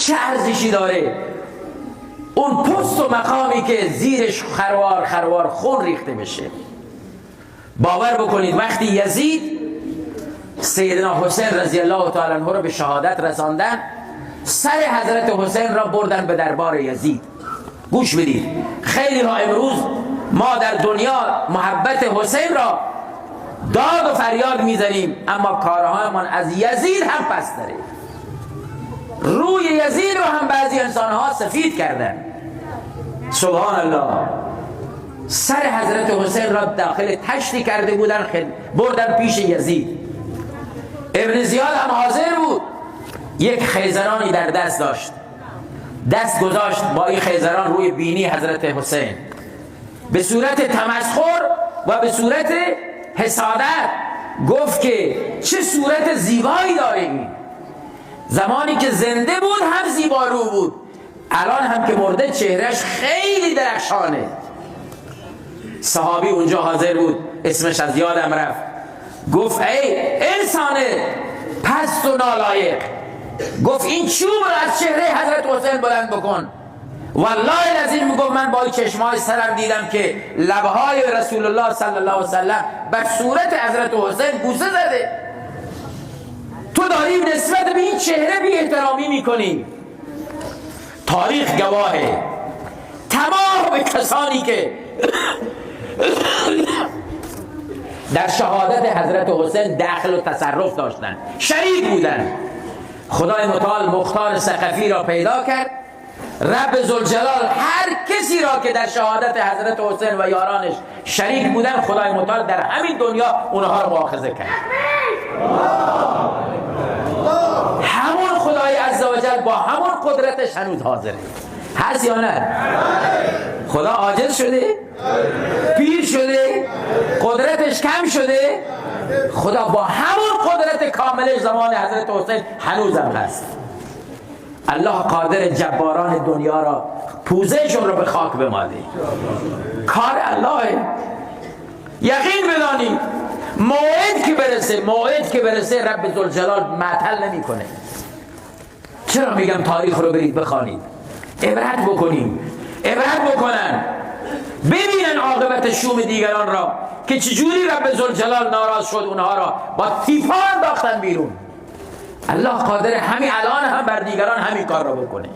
چه ارزشی داره اون پست و مقامی که زیرش خروار خروار خون ریخته بشه. باور بکنید وقتی یزید سیدنا حسین رضی الله تعالی عنه را به شهادت رساندن، سر حضرت حسین را بردن به دربار یزید. گوش بدید، خیلی ها امروز ما در دنیا محبت حسین را داد و فریاد میزنیم، اما کارهایمان از یزید هم پس داره. روی یزید رو هم بعضی انسانها سفید کردن. سبحان الله. سر حضرت حسین را داخل تشتی کرده بودن، بردن پیش یزید. ابن زیاد هم حاضر بود. یک خیزرانی در دست داشت، دست گذاشت با این خیزران روی بینی حضرت حسین، به صورت تمسخر و به صورت حسادت گفت که چه صورت زیبایی داره این. زمانی که زنده بود هم زیبارو بود، الان هم که مرده چهرش خیلی درخشانه. صحابی اونجا حاضر بود، اسمش از یادم رفت، گفت ای انسان پست و نالایق، گفت این چوب رو از چهره حضرت حسین بلند بکن. والله العظیم میگفت من با چشمای سرم دیدم که لبهای رسول الله صلی الله علیه وسلم بر صورت حضرت حسین بوسه زده. تو داری نسبت به این چهره بی احترامی میکنی. تاریخ گواهه، تمام کسانی که در شهادت حضرت حسین دخل و تصرف داشتن، شریک بودن. خدای متعال مختار ثقفی را پیدا کرد، رب ذوالجلال هر کسی را که در شهادت حضرت حسین و یارانش شریک بودن، خدای متعال در همین دنیا اونها را مؤاخذه کرد. همون خدای عزوجل با همون قدرتش هنوز حاضره. هست یا نه؟ خدا عاجز شده؟ پیر شده؟ قدرتش کم شده؟ خدا با همون قدرت کاملش زمان حضرت حسین هنوزم هست. الله قادر جباران دنیا را پوزشون را به خاک بماله. کار الله. یقین بدانید موعد که برسه رب ذوالجلال معطل نمی کنه. چرا میگم تاریخ رو برید بخوانید، عبرت بکنیم، عبرت بکنن، ببینن عاقبت شوم دیگران را که چجوری رب ذوالجلال ناراض شد، اونها را با تیفا انداختن بیرون. الله قادر همین الان هم بر دیگران همین کار را بکنه.